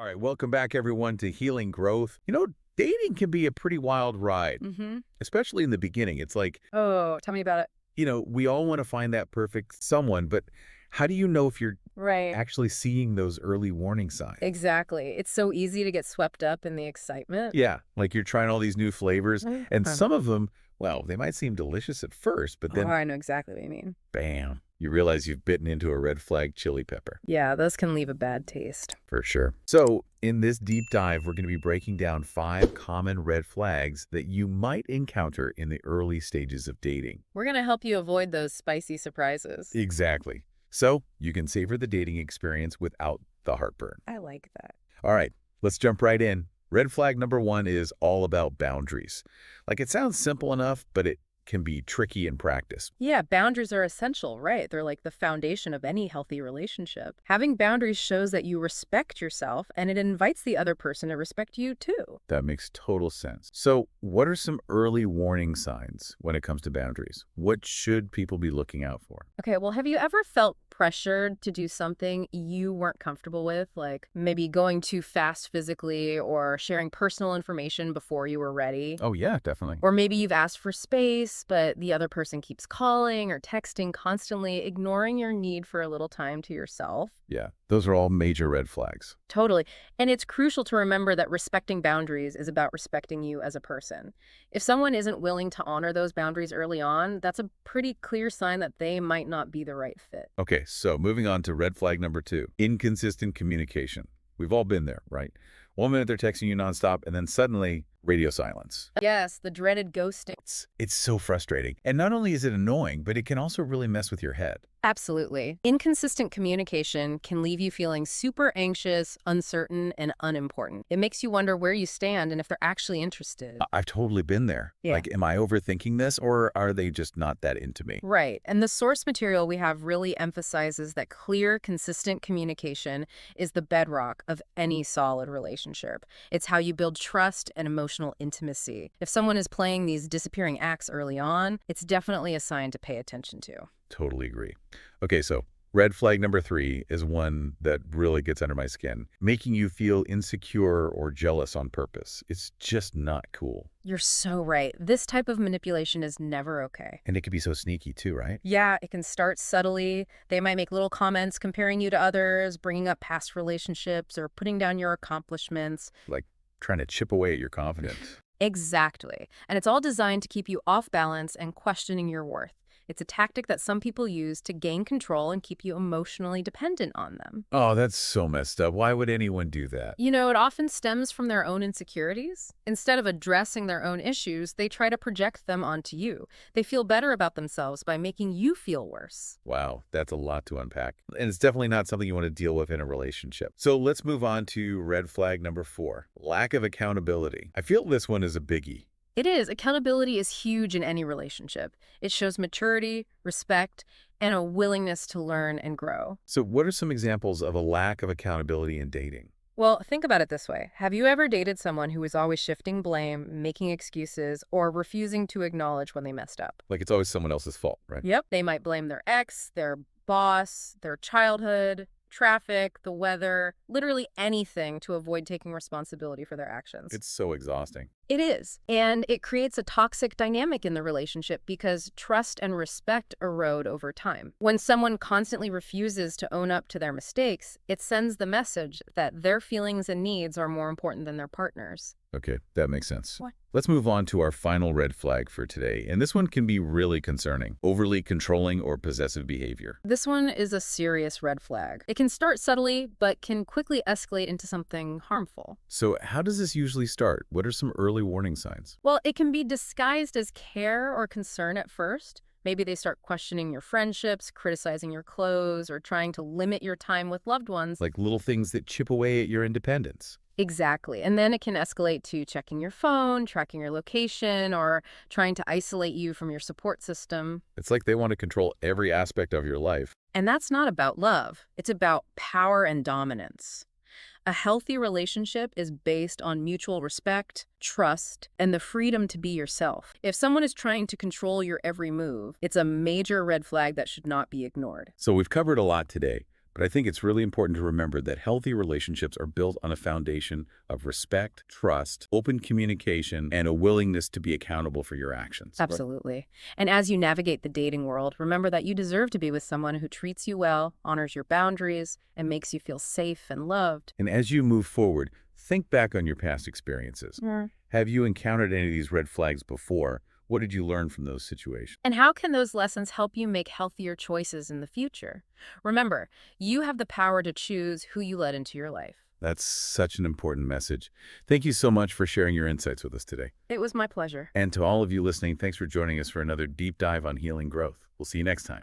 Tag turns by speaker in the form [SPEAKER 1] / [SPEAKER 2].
[SPEAKER 1] All right, welcome back everyone to Healing Growth. Dating can be a pretty wild ride,
[SPEAKER 2] Mm-hmm.
[SPEAKER 1] especially in the beginning. It's like,
[SPEAKER 2] Oh, tell me about it.
[SPEAKER 1] we all want to find that perfect someone, but how do you know if you're
[SPEAKER 2] Right.
[SPEAKER 1] actually seeing those early warning signs?
[SPEAKER 2] Exactly. It's so easy to get swept up in the excitement.
[SPEAKER 1] Yeah, like you're trying all these new flavors, and
[SPEAKER 2] Huh.
[SPEAKER 1] some of them, well, they might seem delicious at first, but
[SPEAKER 2] Oh,
[SPEAKER 1] then
[SPEAKER 2] I know exactly what you mean.
[SPEAKER 1] bam, you realize you've bitten into a red flag chili pepper.
[SPEAKER 2] Yeah, those can leave a bad taste.
[SPEAKER 1] For sure. So, in this deep dive, we're going to be breaking down 5 common red flags that you might encounter in the early stages of dating.
[SPEAKER 2] We're going to help you avoid those spicy surprises.
[SPEAKER 1] Exactly. So, you can savor the dating experience without the heartburn.
[SPEAKER 2] I like that.
[SPEAKER 1] All right, let's jump right in. Red flag number 1 is all about boundaries. Like, it sounds simple enough, but it can be tricky in practice.
[SPEAKER 2] Yeah, boundaries are essential, right? They're like the foundation of any healthy relationship. Having boundaries shows that you respect yourself and it invites the other person to respect you too.
[SPEAKER 1] That makes total sense. So, what are some early warning signs when it comes to boundaries? What should people be looking out for?
[SPEAKER 2] Okay, well, have you ever felt pressured to do something you weren't comfortable with, like maybe going too fast physically or sharing personal information before you were ready?
[SPEAKER 1] Oh, yeah, definitely.
[SPEAKER 2] Or maybe you've asked for space, but the other person keeps calling or texting constantly, ignoring your need for a little time to yourself.
[SPEAKER 1] Yeah, those are all major red flags.
[SPEAKER 2] Totally. And it's crucial to remember that respecting boundaries is about respecting you as a person. If someone isn't willing to honor those boundaries early on, that's a pretty clear sign that they might not be the right fit.
[SPEAKER 1] Okay, so moving on to red flag number 2, inconsistent communication. We've all been there, right? 1 minute they're texting you nonstop, and then suddenly radio silence.
[SPEAKER 2] Yes, the dreaded ghosting.
[SPEAKER 1] It's so frustrating. And not only is it annoying, but it can also really mess with your head.
[SPEAKER 2] Absolutely. Inconsistent communication can leave you feeling super anxious, uncertain, and unimportant. It makes you wonder where you stand and if they're actually interested.
[SPEAKER 1] I've totally been there.
[SPEAKER 2] Yeah.
[SPEAKER 1] Like, am I overthinking this, or are they just not that into me?
[SPEAKER 2] Right. And the source material we have really emphasizes that clear, consistent communication is the bedrock of any solid relationship. It's how you build trust and emotional intimacy. If someone is playing these disappearing acts early on, it's definitely a sign to pay attention to.
[SPEAKER 1] Totally agree. Okay, so red flag number 3 is one that really gets under my skin, making you feel insecure or jealous on purpose. It's just not cool.
[SPEAKER 2] You're so right. This type of manipulation is never okay.
[SPEAKER 1] And it can be so sneaky too, right?
[SPEAKER 2] Yeah, it can start subtly. They might make little comments comparing you to others, bringing up past relationships, or putting down your accomplishments.
[SPEAKER 1] Like trying to chip away at your confidence.
[SPEAKER 2] Exactly. And it's all designed to keep you off balance and questioning your worth. It's a tactic that some people use to gain control and keep you emotionally dependent on them.
[SPEAKER 1] Oh, that's so messed up. Why would anyone do that?
[SPEAKER 2] It often stems from their own insecurities. Instead of addressing their own issues, they try to project them onto you. They feel better about themselves by making you feel worse.
[SPEAKER 1] Wow, that's a lot to unpack. And it's definitely not something you want to deal with in a relationship. So let's move on to red flag number 4, lack of accountability. I feel this one is a biggie.
[SPEAKER 2] It is. Accountability is huge in any relationship. It shows maturity, respect, and a willingness to learn and grow.
[SPEAKER 1] So what are some examples of a lack of accountability in dating?
[SPEAKER 2] Well, think about it this way. Have you ever dated someone who was always shifting blame, making excuses, or refusing to acknowledge when they messed up?
[SPEAKER 1] Like it's always someone else's fault, right?
[SPEAKER 2] Yep. They might blame their ex, their boss, their childhood, traffic, the weather, literally anything to avoid taking responsibility for their actions.
[SPEAKER 1] It's so exhausting.
[SPEAKER 2] It is. And it creates a toxic dynamic in the relationship because trust and respect erode over time. When someone constantly refuses to own up to their mistakes, it sends the message that their feelings and needs are more important than their partner's.
[SPEAKER 1] Okay, that makes sense.
[SPEAKER 2] What?
[SPEAKER 1] Let's move on to our final red flag for today. And this one can be really concerning. Overly controlling or possessive behavior.
[SPEAKER 2] This one is a serious red flag. It can start subtly, but can quickly escalate into something harmful.
[SPEAKER 1] So how does this usually start? What are some early warning signs?
[SPEAKER 2] Well, it can be disguised as care or concern at first. Maybe they start questioning your friendships, criticizing your clothes, or trying to limit your time with loved ones.
[SPEAKER 1] Like little things that chip away at your independence.
[SPEAKER 2] Exactly. And then it can escalate to checking your phone, tracking your location, or trying to isolate you from your support system.
[SPEAKER 1] It's like they want to control every aspect of your life.
[SPEAKER 2] And that's not about love. It's about power and dominance. A healthy relationship is based on mutual respect, trust, and the freedom to be yourself. If someone is trying to control your every move, it's a major red flag that should not be ignored.
[SPEAKER 1] So we've covered a lot today, But I think it's really important to remember that healthy relationships are built on a foundation of respect, trust, open communication, and a willingness to be accountable for your actions. Right.
[SPEAKER 2] Absolutely. And as you navigate the dating world, remember that you deserve to be with someone who treats you well, honors your boundaries, and makes you feel safe and loved.
[SPEAKER 1] And as you move forward, think back on your past experiences.
[SPEAKER 2] Mm.
[SPEAKER 1] Have you encountered any of these red flags before? What did you learn from those situations?
[SPEAKER 2] And how can those lessons help you make healthier choices in the future? Remember, you have the power to choose who you let into your life.
[SPEAKER 1] That's such an important message. Thank you so much for sharing your insights with us today.
[SPEAKER 2] It was my pleasure.
[SPEAKER 1] And to all of you listening, thanks for joining us for another deep dive on healing growth. We'll see you next time.